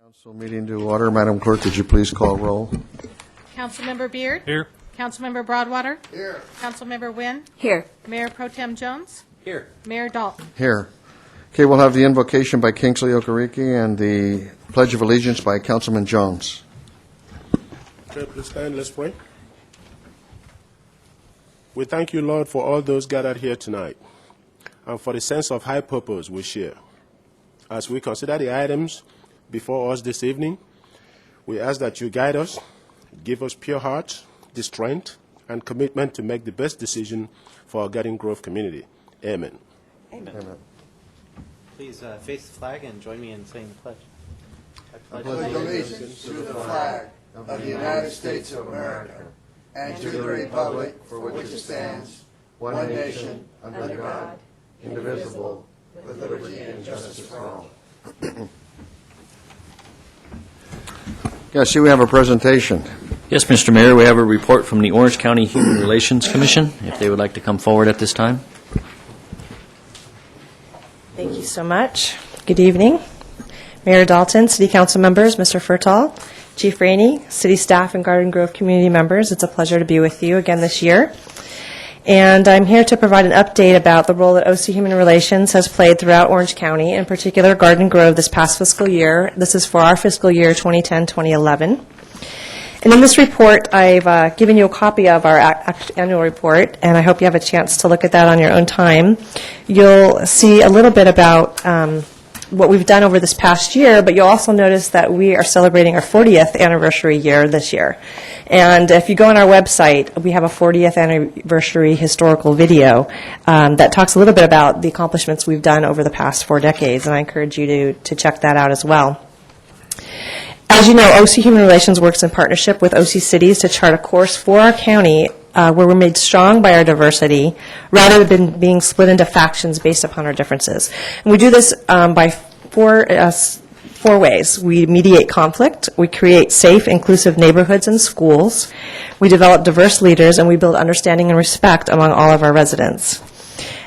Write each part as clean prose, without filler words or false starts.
Council meeting to order. Madam Clerk, could you please call roll? Councilmember Beard? Here. Councilmember Broadwater? Here. Councilmember Wynn? Here. Mayor Pro Tem Jones? Here. Mayor Dalton? Here. Okay, we'll have the invocation by Kingsley Okereke and the Pledge of Allegiance by Councilman Jones. Okay, please stand. Let's pray. We thank you, Lord, for all those gathered here tonight and for the sense of high purpose we share. As we consider the items before us this evening, we ask that you guide us, give us pure hearts, the strength, and commitment to make the best decision for our Garden Grove community. Amen. Amen. Please face the flag and join me in saying the pledge. I pledge allegiance to the flag of the United States of America and to the republic for which it stands, one nation, under God, indivisible, with liberty and justice for all. Yeah, I see we have a presentation. Yes, Mr. Mayor, we have a report from the Orange County Human Relations Commission, if they would like to come forward at this time. Thank you so much. Good evening. Mayor Dalton, City Council members, Mr. Furtal, Chief Rainey, City staff, and Garden Grove community members, it's a pleasure to be with you again this year. And I'm here to provide an update about the role that OC Human Relations has played throughout Orange County, in particular Garden Grove this past fiscal year. This is for our fiscal year 2010-2011. And in this report, I've given you a copy of our annual report, and I hope you have a chance to look at that on your own time. You'll see a little bit about what we've done over this past year, but you'll also notice that we are celebrating our 40th anniversary year this year. And if you go on our website, we have a 40th anniversary historical video that talks a little bit about the accomplishments we've done over the past 4 decades, and I encourage you to check that out as well. As you know, OC Human Relations works in partnership with OC Cities to chart a course for our county where we're made strong by our diversity rather than being split into factions based upon our differences. And we do this by four ways. We mediate conflict, we create safe, inclusive neighborhoods and schools, we develop diverse leaders, and we build understanding and respect among all of our residents.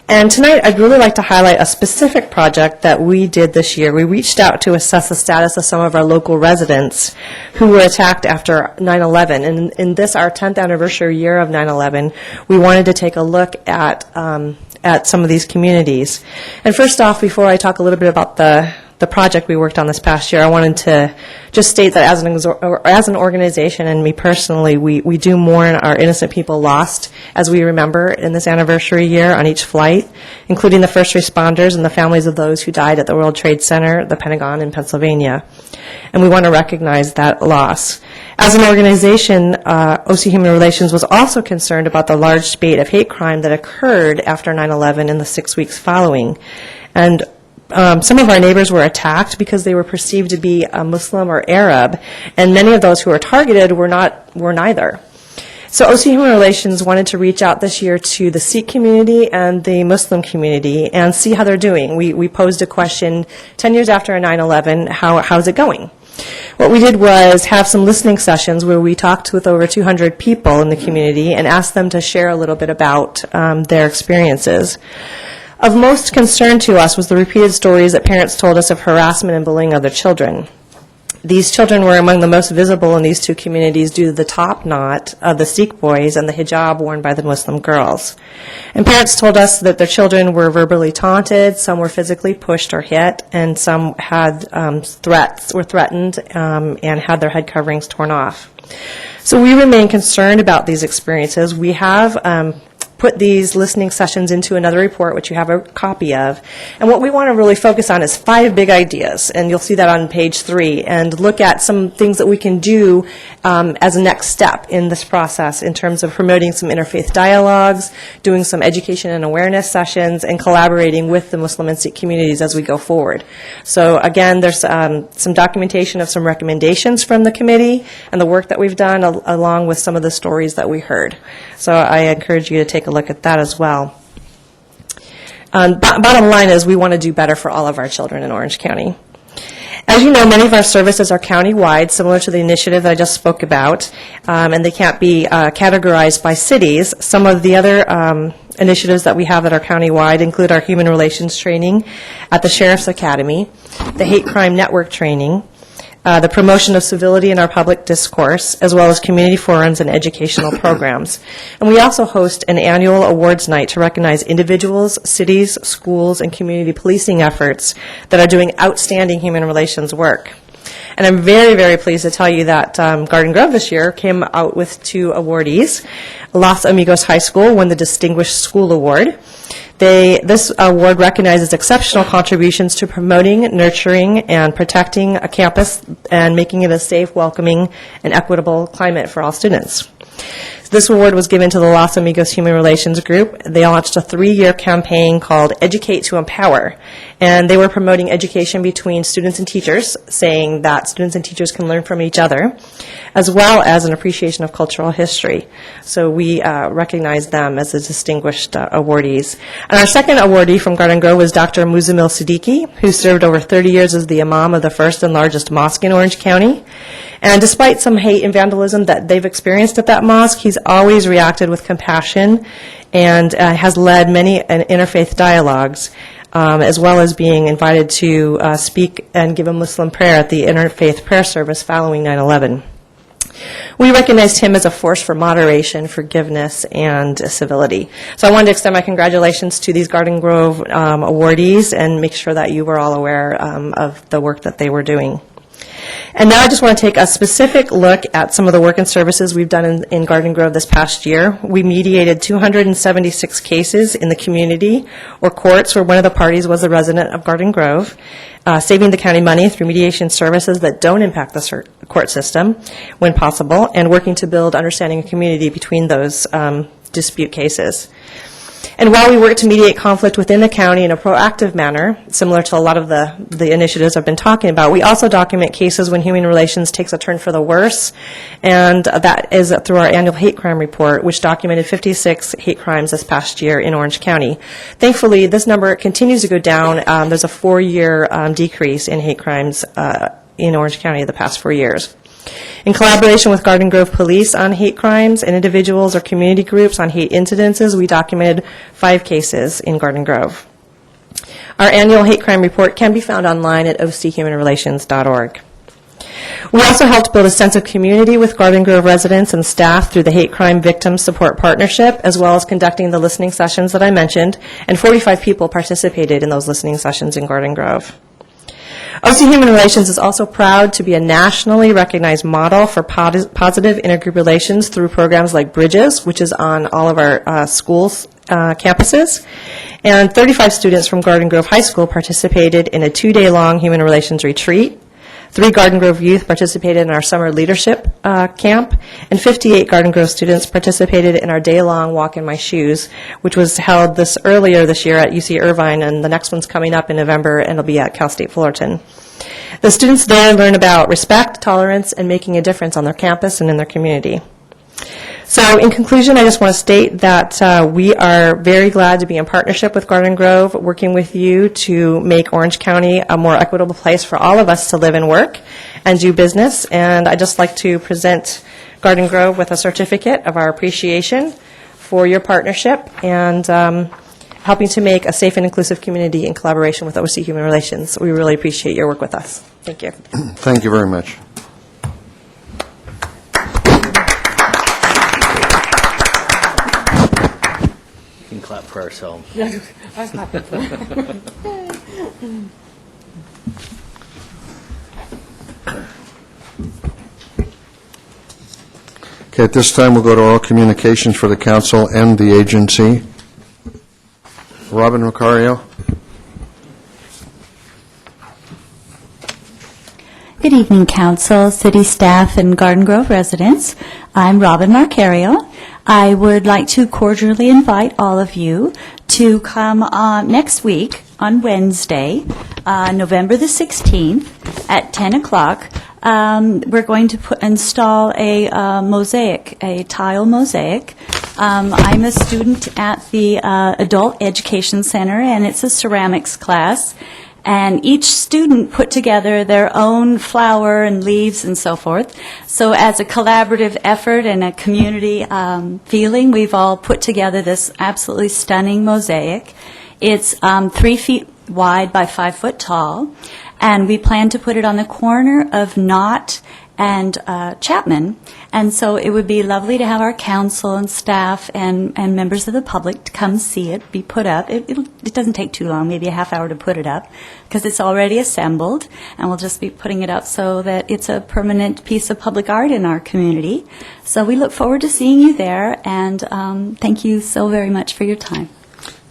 And tonight, I'd really like to highlight a specific project that we did this year. We reached out to assess the status of some of our local residents who were attacked after 9/11. And in this, our 10th anniversary year of 9/11, we wanted to take a look at some of these communities. And first off, before I talk a little bit about the project we worked on this past year, I wanted to just state that as an organization and me personally, we do mourn our innocent people lost as we remember in this anniversary year on each flight, including the first responders and the families of those who died at the World Trade Center, the Pentagon, and Pennsylvania. And we want to recognize that loss. As an organization, OC Human Relations was also concerned about the large spate of hate crime that occurred after 9/11 in the 6 weeks following. And some of our neighbors were attacked because they were perceived to be Muslim or Arab, and many of those who were targeted were neither. So OC Human Relations wanted to reach out this year to the Sikh community and the Muslim community and see how they're doing. We posed a question 10 years after 9/11, how's it going? What we did was have some listening sessions where we talked with over 200 people in the community and asked them to share a little bit about their experiences. Of most concern to us was the repeated stories that parents told us of harassment and bullying of their children. These children were among the most visible in these two communities due to the top knot of the Sikh boys and the hijab worn by the Muslim girls. And parents told us that their children were verbally taunted, some were physically pushed or hit, and some had were threatened and had their head coverings torn off. So we remain concerned about these experiences. We have put these listening sessions into another report, which you have a copy of. And what we want to really focus on is 5 big ideas, and you'll see that on page 3, and look at some things that we can do as a next step in this process in terms of promoting some interfaith dialogues, doing some education and awareness sessions, and collaborating with the Muslim and Sikh communities as we go forward. So again, there's some documentation of some recommendations from the committee and the work that we've done along with some of the stories that we heard. So I encourage you to take a look at that as well. Bottom line is we want to do better for all of our children in Orange County. As you know, many of our services are county-wide, similar to the initiative that I just spoke about, and they can't be categorized by cities. Some of the other initiatives that we have that are county-wide include our human relations training at the Sheriff's Academy, the hate crime network training, the promotion of civility in our public discourse, as well as community forums and educational programs. And we also host an annual awards night to recognize individuals, cities, schools, and community policing efforts that are doing outstanding human relations work. And I'm very, very pleased to tell you that Garden Grove this year came out with 2 awardees. Los Amigos High School won the Distinguished School Award. This award recognizes exceptional contributions to promoting, nurturing, and protecting a campus and making it a safe, welcoming, and equitable climate for all students. This award was given to the Los Amigos Human Relations Group. They launched a 3-year campaign called Educate to Empower, and they were promoting education between students and teachers, saying that students and teachers can learn from each other, as well as an appreciation of cultural history. So we recognize them as the distinguished awardees. And our second awardee from Garden Grove was Dr. Muzamil Siddiqui, who served over 30 years as the imam of the first and largest mosque in Orange County. And despite some hate and vandalism that they've experienced at that mosque, he's always reacted with compassion and has led many interfaith dialogues, as well as being invited to speak and give a Muslim prayer at the interfaith prayer service following 9/11. We recognized him as a force for moderation, forgiveness, and civility. So I wanted to extend my congratulations to these Garden Grove awardees and make sure that you were all aware of the work that they were doing. And now I just want to take a specific look at some of the work and services we've done in Garden Grove this past year. We mediated 276 cases in the community or courts where one of the parties was a resident of Garden Grove, saving the county money through mediation services that don't impact the court system when possible, and working to build understanding and community between those dispute cases. And while we work to mediate conflict within the county in a proactive manner, similar to a lot of the initiatives I've been talking about, we also document cases when human relations takes a turn for the worse, and that is through our annual hate crime report, which documented 56 hate crimes this past year in Orange County. Thankfully, this number continues to go down. There's a 4-year decrease in hate crimes in Orange County the past 4 years. In collaboration with Garden Grove Police on hate crimes and individuals or community groups on hate incidences, we documented 5 cases in Garden Grove. Our annual hate crime report can be found online at ochumanrelations.org. We also helped build a sense of community with Garden Grove residents and staff through the Hate Crime Victim Support Partnership, as well as conducting the listening sessions that I mentioned, and 45 people participated in those listening sessions in Garden Grove. OC Human Relations is also proud to be a nationally recognized model for positive intergroup relations through programs like Bridges, which is on all of our schools' campuses. And 35 students from Garden Grove High School participated in a 2-day-long human relations retreat. 3 Garden Grove youth participated in our summer leadership camp, and 58 Garden Grove students participated in our day-long Walk in My Shoes, which was held earlier this year at UC Irvine, and the next one's coming up in November, and it'll be at Cal State Fullerton. The students there learn about respect, tolerance, and making a difference on their campus and in their community. So in conclusion, I just want to state that we are very glad to be in partnership with Garden Grove, working with you to make Orange County a more equitable place for all of us to live and work and do business. And I'd just like to present Garden Grove with a certificate of our appreciation for your partnership and helping to make a safe and inclusive community in collaboration with OC Human Relations. We really appreciate your work with us. Thank you. Thank you very much. We can clap for ourselves. Okay, at this time, we'll go to oral communications for the council and the agency. Robin Macario. Good evening, Council, City staff, and Garden Grove residents. I'm Robin Marcario. I would like to cordially invite all of you to come next week on Wednesday, November the 16th at 10 o'clock. We're going to install a mosaic, a tile mosaic. I'm a student at the Adult Education Center, and it's a ceramics class. And each student put together their own flower and leaves and so forth. So as a collaborative effort and a community feeling, we've all put together this absolutely stunning mosaic. It's 3 feet wide by 5 foot tall, and we plan to put it on the corner of Knott and Chapman. And so it would be lovely to have our council and staff and members of the public to come see it be put up. It doesn't take too long, maybe a half hour to put it up, because it's already assembled, and we'll just be putting it up so that it's a permanent piece of public art in our community. So we look forward to seeing you there, and thank you so very much for your time.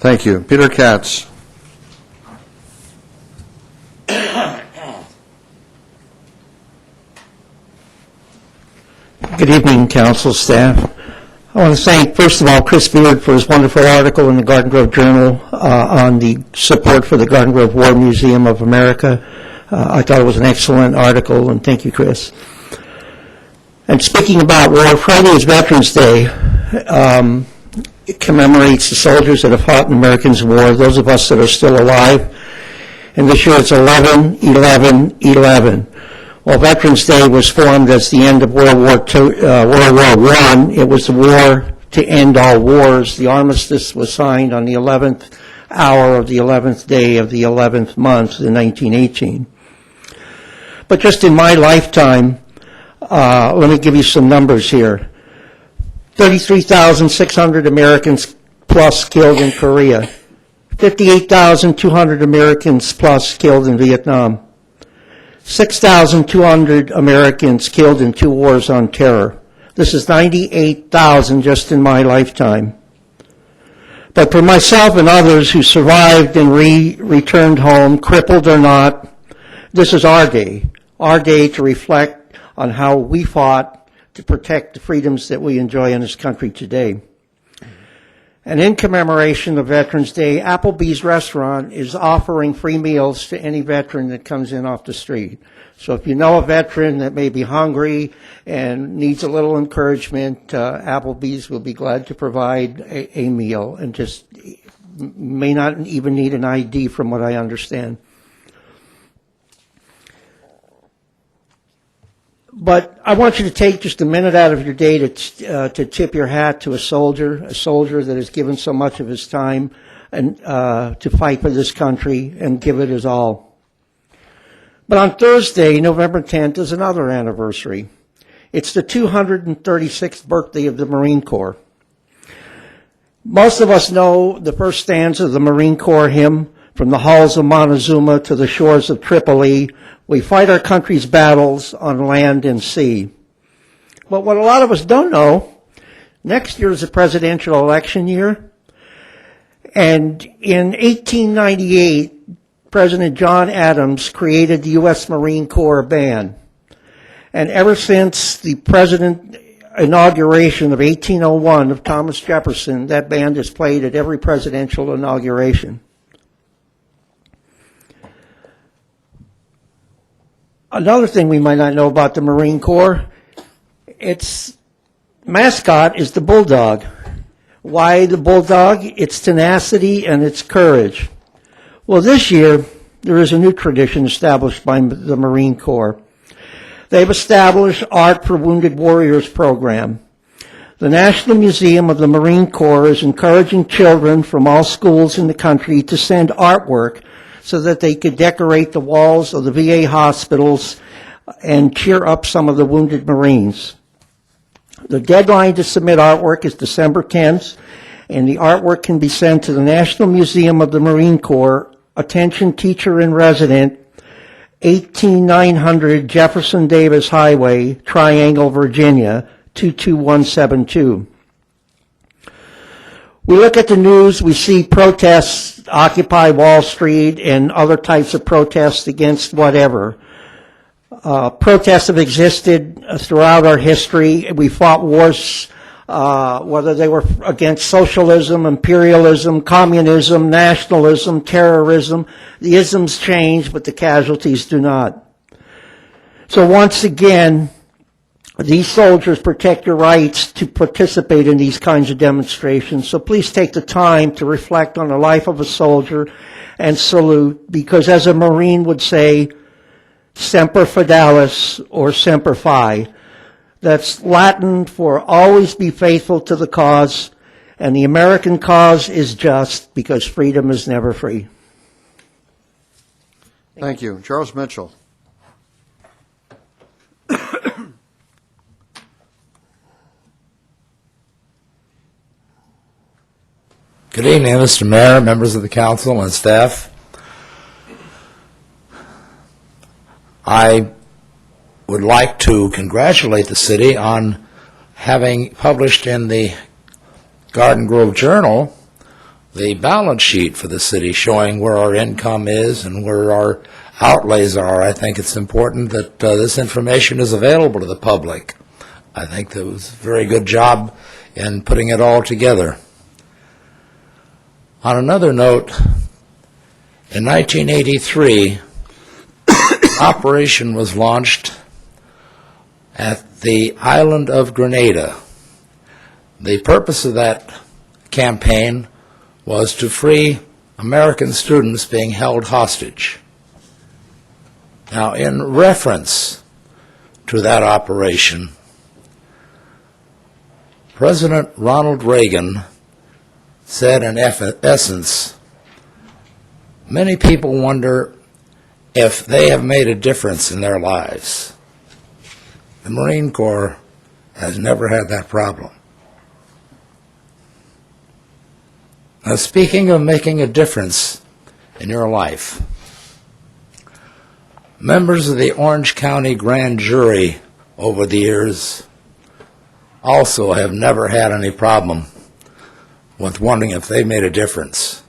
Thank you. Peter Katz. Good evening, council staff. I want to thank, first of all, Chris Beard for his wonderful article in the Garden Grove Journal on the support for the Garden Grove War Museum of America. I thought it was an excellent article, and thank you, Chris. And speaking about war, Friday is Veterans Day. It commemorates the soldiers that have fought in Americans' war, those of us that are still alive. And this year it's 11/11/11. Well, Veterans Day was formed as the end of World War I. It was the war to end all wars. The armistice was signed on the 11th hour of the 11th day of the 11th month in 1918. But just in my lifetime, let me give you some numbers here. 33,600 Americans plus killed in Korea. 58,200 Americans plus killed in Vietnam. 6,200 Americans killed in 2 wars on terror. This is 98,000 just in my lifetime. But for myself and others who survived and returned home, crippled or not, this is our day to reflect on how we fought to protect the freedoms that we enjoy in this country today. And in commemoration of Veterans Day, Applebee's restaurant is offering free meals to any veteran that comes in off the street. So if you know a veteran that may be hungry and needs a little encouragement, Applebee's will be glad to provide a meal, and just may not even need an ID from what I understand. But I want you to take just a minute out of your day to tip your hat to a soldier that has given so much of his time and to fight for this country and give it his all. But on Thursday, November 10th, is another anniversary. It's the 236th birthday of the Marine Corps. Most of us know the first stanza of the Marine Corps hymn, "From the halls of Montezuma to the shores of Tripoli, we fight our country's battles on land and sea." But what a lot of us don't know, next year is a presidential election year. And in 1898, President John Adams created the U.S. Marine Corps Band. And ever since the president inauguration of 1801 of Thomas Jefferson, that band is played at every presidential inauguration. Another thing we might not know about the Marine Corps, its mascot is the bulldog. Why the bulldog? Its tenacity and its courage. Well, this year, there is a new tradition established by the Marine Corps. They've established Art for Wounded Warriors program. The National Museum of the Marine Corps is encouraging children from all schools in the country to send artwork so that they could decorate the walls of the VA hospitals and cheer up some of the wounded Marines. The deadline to submit artwork is December 10th, and the artwork can be sent to the National Museum of the Marine Corps, attention teacher in resident, 18900 Jefferson Davis Highway, Triangle, Virginia, 22172. We look at the news, we see protests, Occupy Wall Street, and other types of protests against whatever. Protests have existed throughout our history. We fought wars, whether they were against socialism, imperialism, communism, nationalism, terrorism. The isms change, but the casualties do not. So once again, these soldiers protect your rights to participate in these kinds of demonstrations. So please take the time to reflect on the life of a soldier and salute, because as a Marine would say, Semper Fidelis or Semper Fi. That's Latin for always be faithful to the cause, and the American cause is just because freedom is never free. Thank you. Charles Mitchell. Good evening, Mr. Mayor, members of the council, and staff. I would like to congratulate the city on having published in the Garden Grove Journal the balance sheet for the city showing where our income is and where our outlays are. I think it's important that this information is available to the public. I think that was a very good job in putting it all together. On another note, in 1983, an operation was launched at the island of Grenada. The purpose of that campaign was to free American students being held hostage. Now, in reference to that operation, President Ronald Reagan said in essence, many people wonder if they have made a difference in their lives. The Marine Corps has never had that problem. Now, speaking of making a difference in your life, members of the Orange County Grand Jury over the years also have never had any problem with wondering if they made a difference,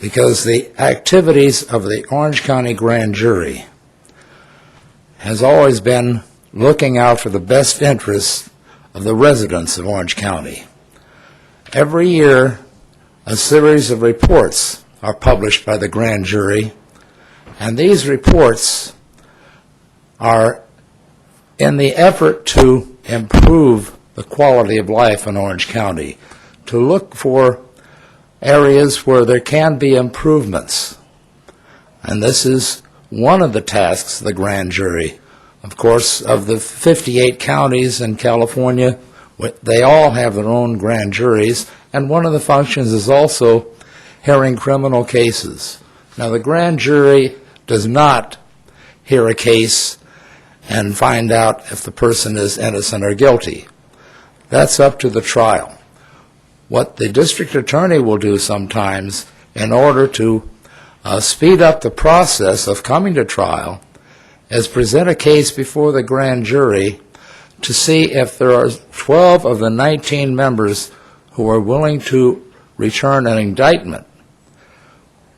because the activities of the Orange County Grand Jury has always been looking out for the best interests of the residents of Orange County. Every year, a series of reports are published by the Grand Jury, and these reports are in the effort to improve the quality of life in Orange County, to look for areas where there can be improvements. And this is one of the tasks of the grand jury. Of course, of the 58 counties in California, they all have their own grand juries, and one of the functions is also hearing criminal cases. Now, the grand jury does not hear a case and find out if the person is innocent or guilty. That's up to the trial. What the district attorney will do sometimes in order to speed up the process of coming to trial is present a case before the grand jury to see if there are 12 of the 19 members who are willing to return an indictment,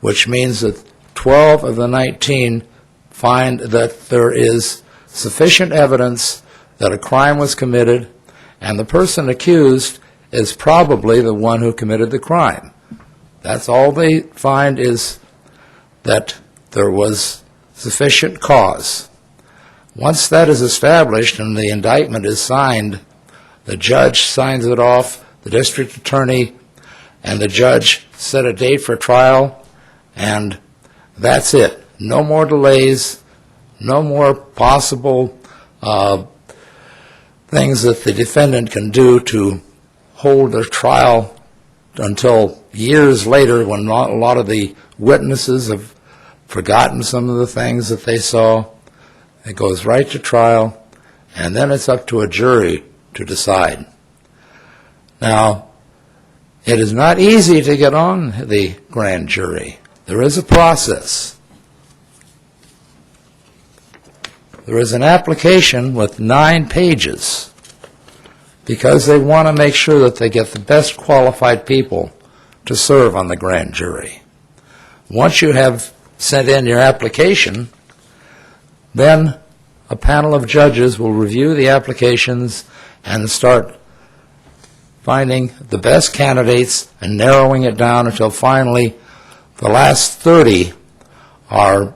which means that 12 of the 19 find that there is sufficient evidence that a crime was committed and the person accused is probably the one who committed the crime. That's all they find, is that there was sufficient cause. Once that is established and the indictment is signed, the judge signs it off, the district attorney and the judge set a date for trial, and that's it. No more delays, no more possible things that the defendant can do to hold their trial until years later when a lot of the witnesses have forgotten some of the things that they saw. It goes right to trial, and then it's up to a jury to decide. Now, it is not easy to get on the grand jury. There is a process. There is an application with 9 pages because they want to make sure that they get the best qualified people to serve on the grand jury. Once you have sent in your application, then a panel of judges will review the applications and start finding the best candidates and narrowing it down until finally the last 30 are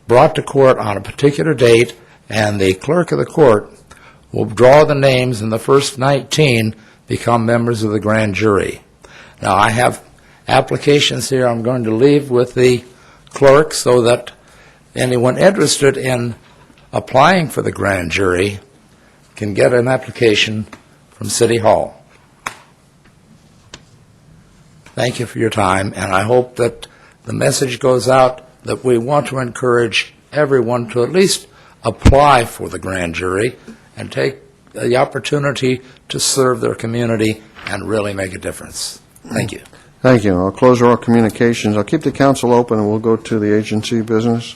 brought to court on a particular date, and the clerk of the court will draw the names, and the first 19 become members of the grand jury. Now, I have applications here I'm going to leave with the clerk so that anyone interested in applying for the grand jury can get an application from City Hall. Thank you for your time, and I hope that the message goes out that we want to encourage everyone to at least apply for the grand jury and take the opportunity to serve their community and really make a difference. Thank you. Thank you. I'll close all communications. I'll keep the council open, and we'll go to the agency business.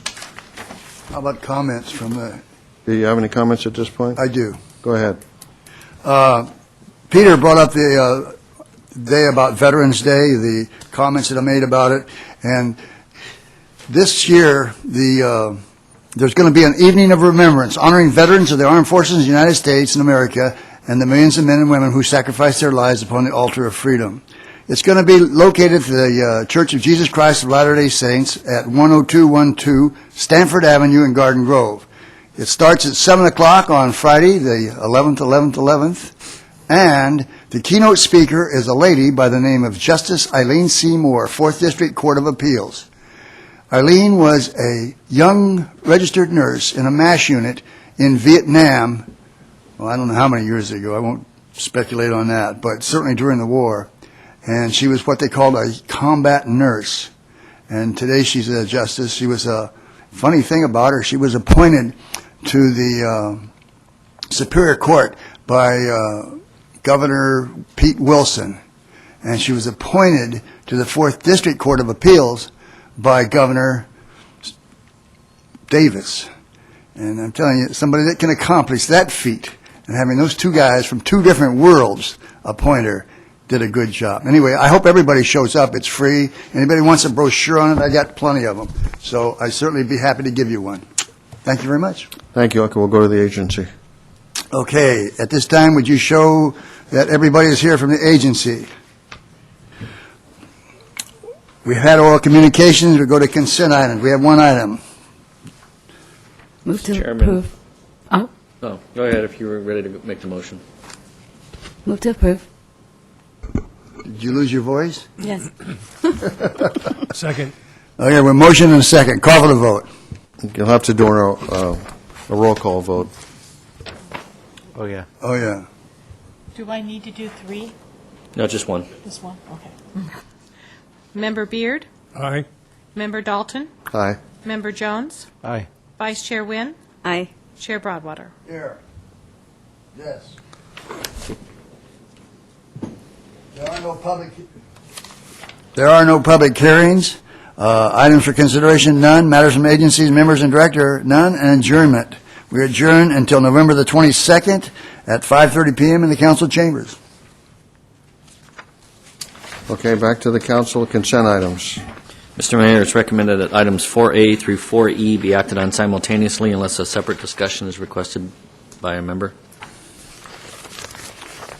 How about comments from the, Do you have any comments at this point? I do. Go ahead. Peter brought up the day about Veterans Day, the comments that I made about it, and this year, there's going to be an evening of remembrance honoring veterans of the armed forces of the United States and America and the millions of men and women who sacrificed their lives upon the altar of freedom. It's going to be located at the Church of Jesus Christ of Latter-day Saints at 10212 Stanford Avenue in Garden Grove. It starts at 7 o'clock on Friday, the 11th, and the keynote speaker is a lady by the name of Justice Eileen C. Moore, 4th District Court of Appeals. Eileen was a young registered nurse in a MASH unit in Vietnam. Well, I don't know how many years ago. I won't speculate on that, but certainly during the war. And she was what they called a combat nurse. And today she's a justice. She was a funny thing about her. She was appointed to the Superior Court by Governor Pete Wilson. And she was appointed to the 4th District Court of Appeals by Governor Davis. And I'm telling you, somebody that can accomplish that feat, and having those two guys from two different worlds appoint her, did a good job. Anyway, I hope everybody shows up. It's free. Anybody wants a brochure on it, I got plenty of them. So I'd certainly be happy to give you one. Thank you very much. Thank you. Okay, we'll go to the agency. Okay, at this time, would you show that everybody is here from the agency? We've had oral communications. We go to consent items. We have one item. Move to Chairman. approve. Oh, Oh, go ahead if you were ready to make the motion. move to approve. Did you lose your voice? Yes. Second. Okay, we're motion and a second. Call for the vote. You'll have to do a roll call vote. Oh, yeah. Oh, yeah. Do I need to do three? No, just one. Just one? Okay. Member Beard? Aye. Member Dalton? Aye. Member Jones? Aye. Vice Chair Wynn? Aye. Chair Broadwater? Here. Yes. There are no public hearings. Items for consideration, none. Matters from agencies, members, and director, none. And adjournment. We adjourn until November the 22nd at 5:30 p.m. in the council chambers. Okay, back to the council consent items. Mr. Mayor, it's recommended that items 4A through 4E be acted on simultaneously unless a separate discussion is requested by a member.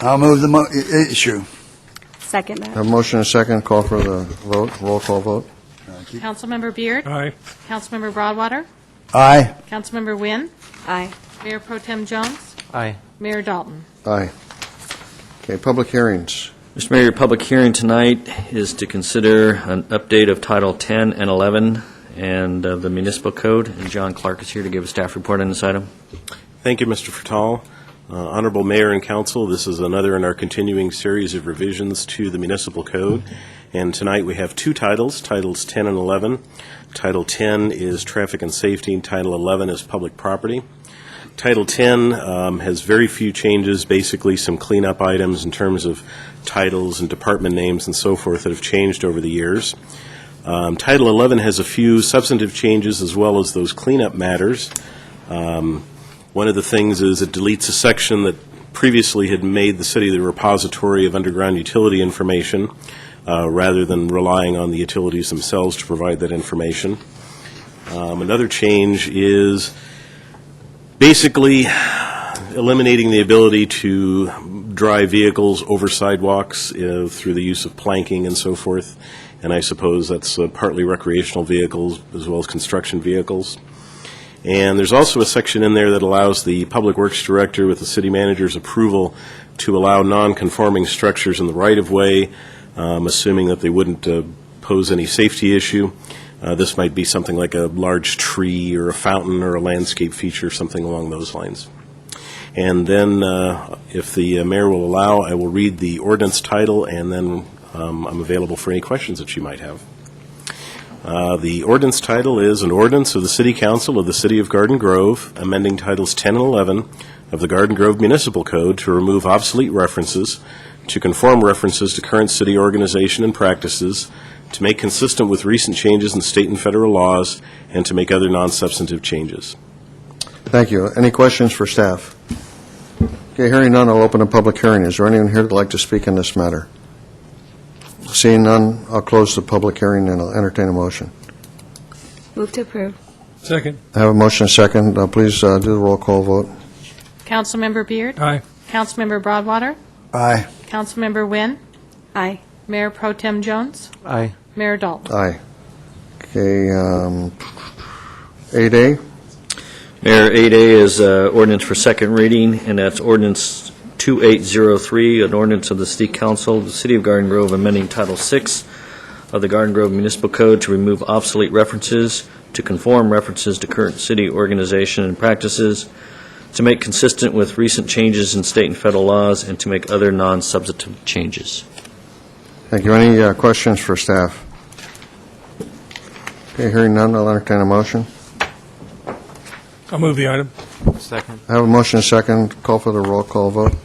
I'll move the issue. Second that. Have a motion and a second. Call for the vote. Roll call vote. Councilmember Beard? Aye. Councilmember Broadwater? Aye. Councilmember Wynn? Aye. Mayor Pro Tem Jones? Aye. Mayor Dalton? Aye. Okay, public hearings. Mr. Mayor, your public hearing tonight is to consider an update of Title 10 and 11 and the municipal code, and John Clark is here to give a staff report on this item. Thank you, Mr. Fertal. Honorable Mayor and Council, this is another in our continuing series of revisions to the municipal code. And tonight we have two titles, Titles 10 and 11. Title 10 is Traffic and Safety, and Title 11 is Public Property. Title 10 has very few changes, basically some cleanup items in terms of titles and department names and so forth that have changed over the years. Title 11 has a few substantive changes as well as those cleanup matters. One of the things is it deletes a section that previously had made the city the repository of underground utility information rather than relying on the utilities themselves to provide that information. Another change is basically eliminating the ability to drive vehicles over sidewalks through the use of planking and so forth, and I suppose that's partly recreational vehicles as well as construction vehicles. And there's also a section in there that allows the Public Works Director with the city manager's approval to allow non-conforming structures in the right-of-way, assuming that they wouldn't pose any safety issue. This might be something like a large tree or a fountain or a landscape feature, something along those lines. And then, if the mayor will allow, I will read the ordinance title, and then I'm available for any questions that you might have. The ordinance title is an ordinance of the City Council of the City of Garden Grove, amending Titles 10 and 11 of the Garden Grove Municipal Code to remove obsolete references, to conform references to current city organization and practices, to make consistent with recent changes in state and federal laws, and to make other non-substantive changes. Thank you. Any questions for staff? Okay, hearing none, I'll open a public hearing. Is there anyone here that'd like to speak in this matter? Seeing none, I'll close the public hearing and I'll entertain a motion. Move to approve. Second. I have a motion and a second. Please do the roll call vote. Councilmember Beard? Aye. Councilmember Broadwater? Aye. Councilmember Wynn? Aye. Mayor Pro Tem Jones? Aye. Mayor Dalton? Aye. Okay, 8A. Mayor, 8A is ordinance for second reading, and that's ordinance 2803, an ordinance of the City Council of the City of Garden Grove amending Title 6 of the Garden Grove Municipal Code to remove obsolete references, to conform references to current city organization and practices, to make consistent with recent changes in state and federal laws, and to make other non-substantive changes. Thank you. Any questions for staff? Okay, hearing none, I'll entertain a motion. I'll move the item. Second. I have a motion and a second. Call for the roll call vote.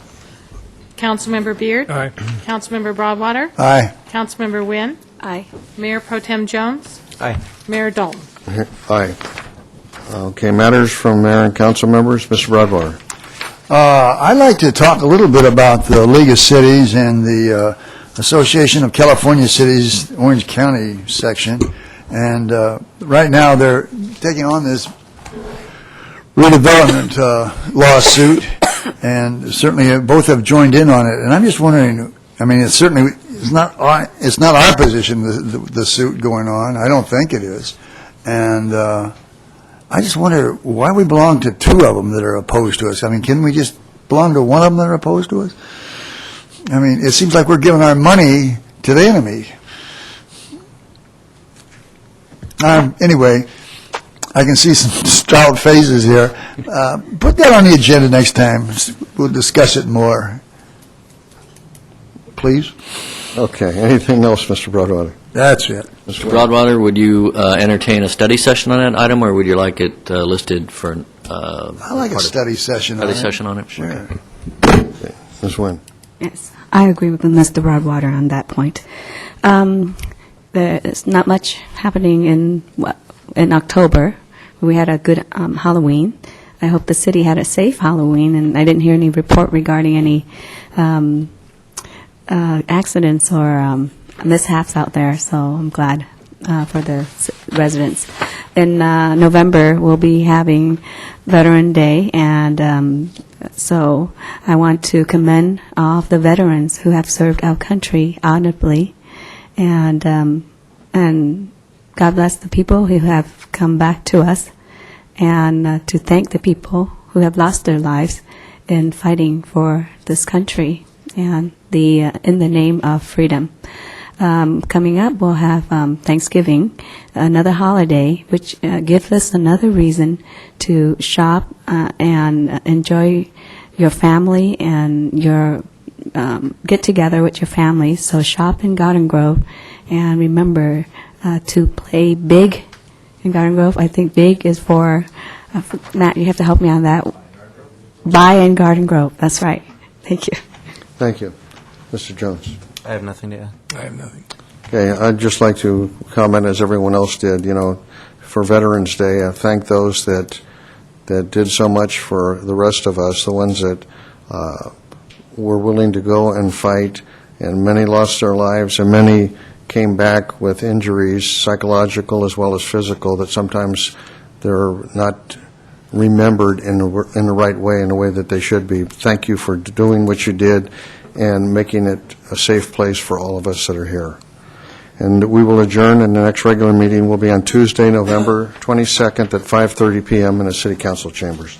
Councilmember Beard? Aye. Councilmember Broadwater? Aye. Councilmember Wynn? Aye. Mayor Pro Tem Jones? Aye. Mayor Dalton? Aye. Okay, matters from mayor and council members. Mr. Broadwater. I'd like to talk a little bit about the League of Cities and the Association of California Cities, Orange County section. And right now, they're taking on this redevelopment lawsuit, and certainly both have joined in on it. And I'm just wondering, I mean, it's not our position, the suit going on. I don't think it is. And I just wonder why we belong to two of them that are opposed to us. I mean, can we just belong to one of them that are opposed to us? I mean, it seems like we're giving our money to the enemy. Anyway, I can see some stout faces here. Put that on the agenda next time. We'll discuss it more. Please? Okay, anything else, Mr. Broadwater? That's it. Mr. Broadwater, would you entertain a study session on that item, or would you like it listed for I like a study session on it. study session on it? Sure. Okay. Ms. Nguyen. Yes, I agree with Mr. Broadwater on that point. There's not much happening in October. We had a good Halloween. I hope the city had a safe Halloween, and I didn't hear any report regarding any accidents or mishaps out there, so I'm glad for the residents. In November, we'll be having Veteran Day, and so I want to commend all of the veterans who have served our country honorably, and God bless the people who have come back to us, and to thank the people who have lost their lives in fighting for this country and in the name of freedom. Coming up, we'll have Thanksgiving, another holiday, which gives us another reason to shop and enjoy your family and your get together with your family. So shop in Garden Grove, and remember to play big in Garden Grove. I think big is for Matt. You have to help me on that. Buy in Garden Grove. That's right. Thank you. Thank you. Mr. Jones. I have nothing to add. I have nothing. Okay, I'd just like to comment, as everyone else did, for Veterans Day, I thank those that did so much for the rest of us, the ones that were willing to go and fight, and many lost their lives, and many came back with injuries, psychological as well as physical, that sometimes they're not remembered in the right way, in the way that they should be. Thank you for doing what you did and making it a safe place for all of us that are here. And we will adjourn, and the next regular meeting will be on Tuesday, November 22nd at 5:30 p.m. in the City Council chambers.